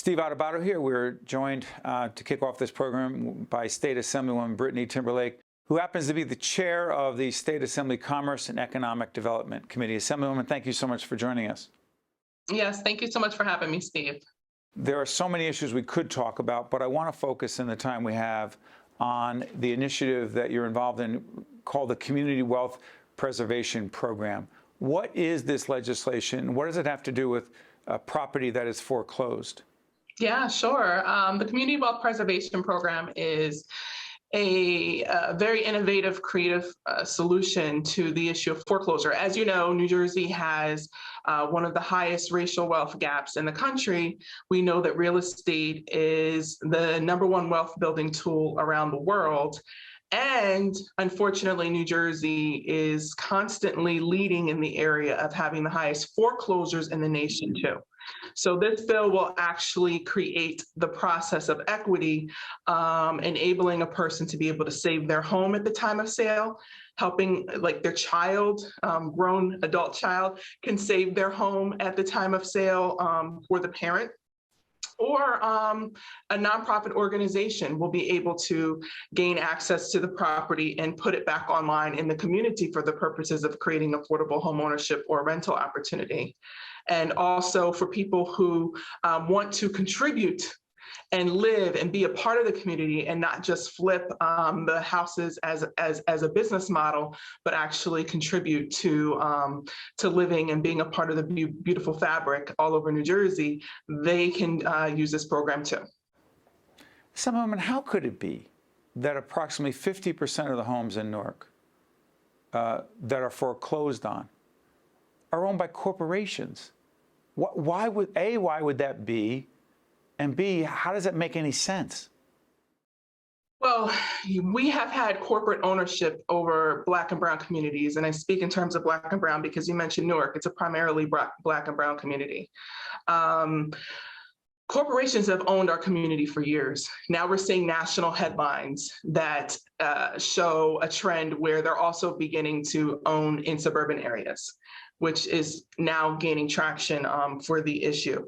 Steve Adubato here. We're joined to kick off this program by State Assemblywoman Britnee Timberlake, who happens to be the chair of the State Assembly Commerce and Economic Development Committee. Assemblywoman, thank you so much for joining us. Yes, thank you so much for having me, Steve. There are so many issues we could talk about, but I want to focus in the time we have on the initiative that you're involved in called the Community Wealth Preservation Program. What is this legislation? What does it have to do with property that is foreclosed? Yeah, sure. The Community Wealth Preservation Program is a very innovative, creative solution to the issue of foreclosure. As you know, New Jersey has one of the highest racial wealth gaps in the country. We know that real estate is the #1 wealth building tool around the world. And unfortunately, New Jersey is constantly leading in the area of having the highest foreclosures in the nation, too. So this bill will actually create the process of equity, enabling a person to be able to save their home at the time of sale, helping like their child, grown adult child, can save their home at the time of sale for the parent. Or a nonprofit organization will be able to gain access to the property and put it back online in the community for the purposes of creating affordable homeownership or rental opportunity. And also for people who want to contribute and live and be a part of the community and not just flip the houses as a business model, but actually contribute to living and being a part of the beautiful fabric all over New Jersey, they can use this program too. Assemblywoman, how could it be that approximately 50% of the homes in Newark that are foreclosed on are owned by corporations? Why would that be? And B, how does that make any sense? Well, we have had corporate ownership over Black and Brown communities, and I speak in terms of Black and Brown because you mentioned Newark. It's a primarily Black and Brown community. Corporations have owned our community for years. Now we're seeing national headlines that show a trend where they're also beginning to own in suburban areas, which is now gaining traction for the issue.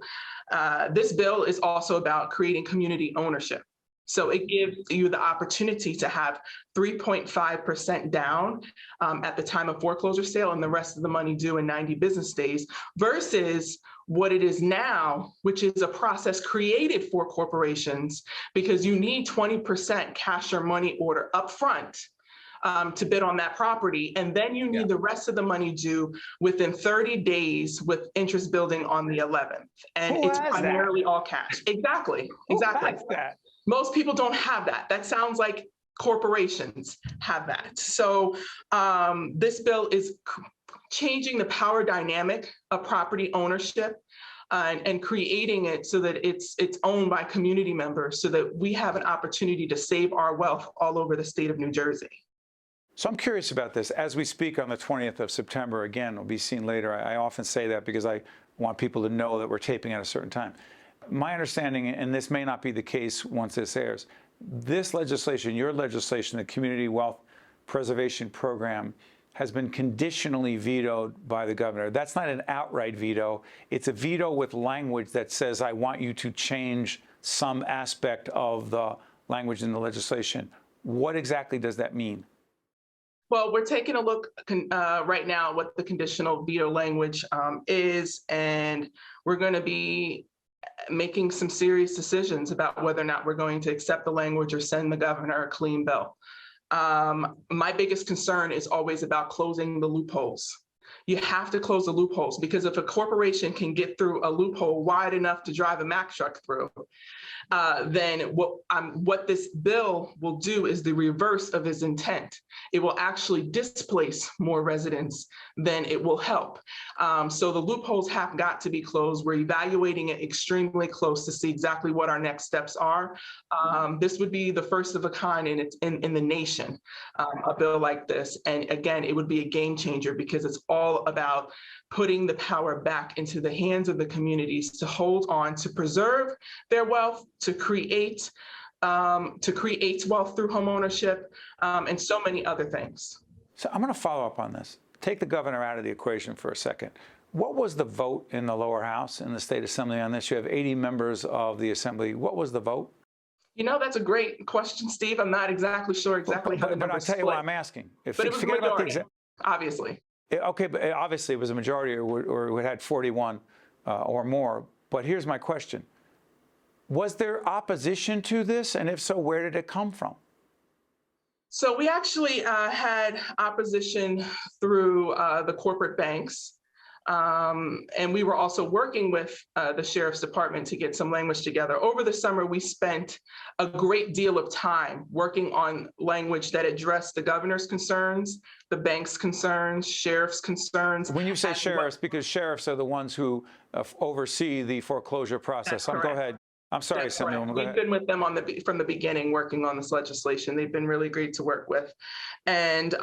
This bill is also about creating community ownership. So it gives you the opportunity to have 3.5% down at the time of foreclosure sale and the rest of the money due in 90 business days versus what it is now, which is a process created for corporations because you need 20% cash or money order upfront to bid on that property. And then you need the rest of the money due within 30 days with interest building on the 11th. And it's primarily all cash. Exactly. Exactly. Who has that? Most people don't have that. That sounds like corporations have that. So this bill is changing the power dynamic of property ownership and creating it so that it's owned by community members so that we have an opportunity to save our wealth all over the state of New Jersey. So I'm curious about this. As we speak on the 20th of September, again, it'll be seen later. I often say that because I want people to know that we're taping at a certain time. My understanding, and this may not be the case once this airs, this legislation, your legislation, the Community Wealth Preservation Program, has been conditionally vetoed by the governor. That's not an outright veto. It's a veto with language that says, I want you to change some aspect of the language in the legislation. What exactly does that mean? Well, we're taking a look right now what the conditional veto language is, and we're going to be making some serious decisions about whether or not we're going to accept the language or send the governor a clean bill. My biggest concern is always about closing the loopholes. You have to close the loopholes because if a corporation can get through a loophole wide enough to drive a Mack truck through, then what this bill will do is the reverse of its intent. It will actually displace more residents than it will help. So the loopholes have got to be closed. We're evaluating it extremely close to see exactly what our next steps are. This would be the first of a kind in the nation, a bill like this. And again, it would be a game changer because it's all about putting the power back into the hands of the communities to hold on, to preserve their wealth, to create wealth through homeownership, and so many other things. So I'm going to follow up on this. Take the governor out of the equation for a second. What was the vote in the lower house in the state assembly on this? You have 80 members of the assembly. What was the vote? That's a great question, Steve. I'm not exactly sure exactly how the But I'll numbers tell you split. why I'm asking. But it was a Forget about the majority, obviously. Okay, but obviously it was a majority, or it had 41 or more. But here's my question. Was there opposition to this? And if so, where did it come from? So we actually had opposition through the corporate banks. And we were also working with the Sheriff's Department to get some language together. Over the summer, we spent a great deal of time working on language that addressed the governor's concerns, the bank's concerns, sheriff's concerns. When you say sheriffs, because sheriffs are the ones who oversee the foreclosure process. Go ahead. I'm sorry, Assemblywoman. We've been with them from the beginning, working on this legislation. They've been really great to work with. And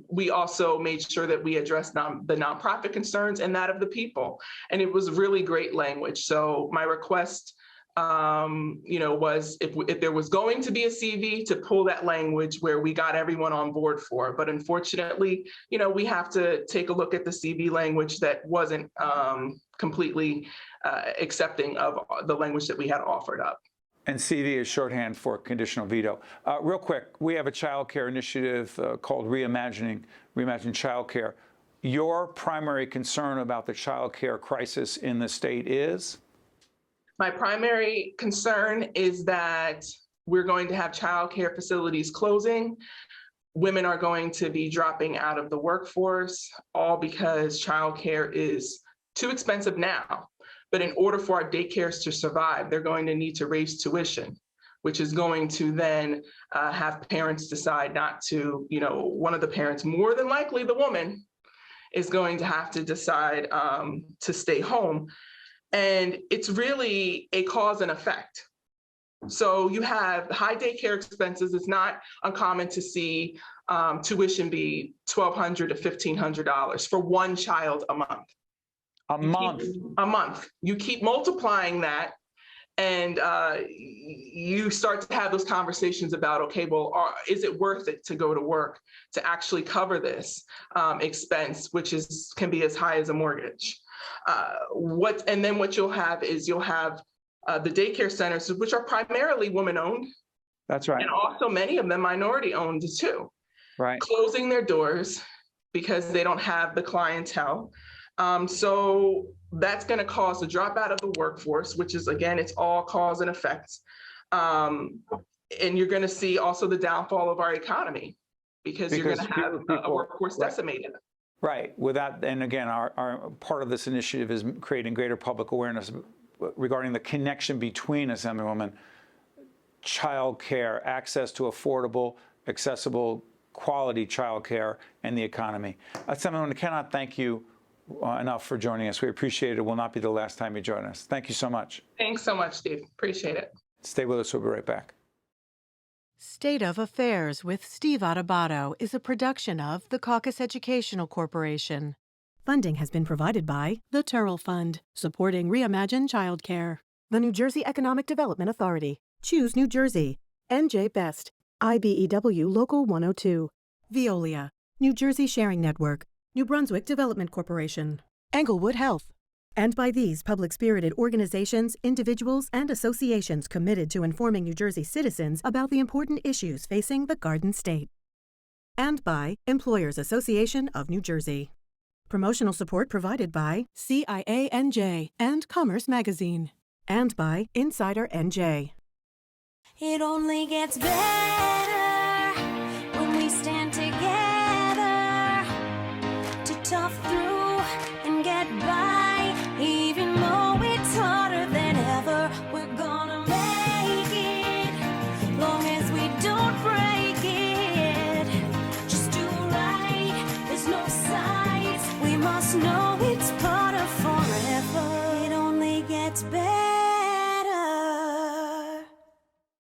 we also made sure that we addressed the nonprofit concerns and that of the people. And it was really great language. So my request, was if there was going to be a CV, to pull that language where we got everyone on board for. But unfortunately, we have to take a look at the CV language that wasn't completely accepting of the language that we had offered up. And CV is shorthand for conditional veto. Real quick, we have a child care initiative called Reimagine Child Care. Your primary concern about the child care crisis in the state is? My primary concern is that we're going to have child care facilities closing. Women are going to be dropping out of the workforce, all because child care is too expensive now. But in order for our daycares to survive, they're going to need to raise tuition, which is going to then have parents decide not to, one of the parents, more than likely the woman, is going to have to decide to stay home. And it's really a cause and effect. So you have high daycare expenses. It's not uncommon to see tuition be $1,200 to $1,500 for one child a month. A month. You keep multiplying that, and you start to have those conversations about, okay, well, is it worth it to go to work to actually cover this expense, which can be as high as a mortgage? And then what you'll have is the daycare centers, which are primarily women-owned. That's right. And also many of them minority-owned too. Right. Closing their doors because they don't have the clientele. So that's going to cause a dropout of the workforce, which is, again, it's all cause and effect. And you're going to see also the downfall of our economy because you're going to have a workforce decimated. Right. And again, our part of this initiative is creating greater public awareness regarding the connection between, Assemblywoman, child care, access to affordable, accessible, quality child care, and the economy. Assemblywoman, I cannot thank you enough for joining us. We appreciate it. It will not be the last time you join us. Thank you so much. Thanks so much, Steve. Appreciate it. Stay with us. We'll be right back. State of Affairs with Steve Adubato is a production of the Caucus Educational Corporation. Funding has been provided by the Turrell Fund, supporting Reimagine Childcare. The New Jersey Economic Development Authority. Choose New Jersey. NJ Best. IBEW Local 102. Veolia. New Jersey Sharing Network. New Brunswick Development Corporation. Englewood Health. And by these public-spirited organizations, individuals, and associations committed to informing New Jersey citizens about the important issues facing the Garden State. And by Employers Association of New Jersey. Promotional support provided by CIANJ and Commerce Magazine. And by Insider NJ. It only gets better when we stand together to tough through and get by. Even though it's harder than ever, we're gonna make it. Long as we don't break it, just do right. There's no sides we must know.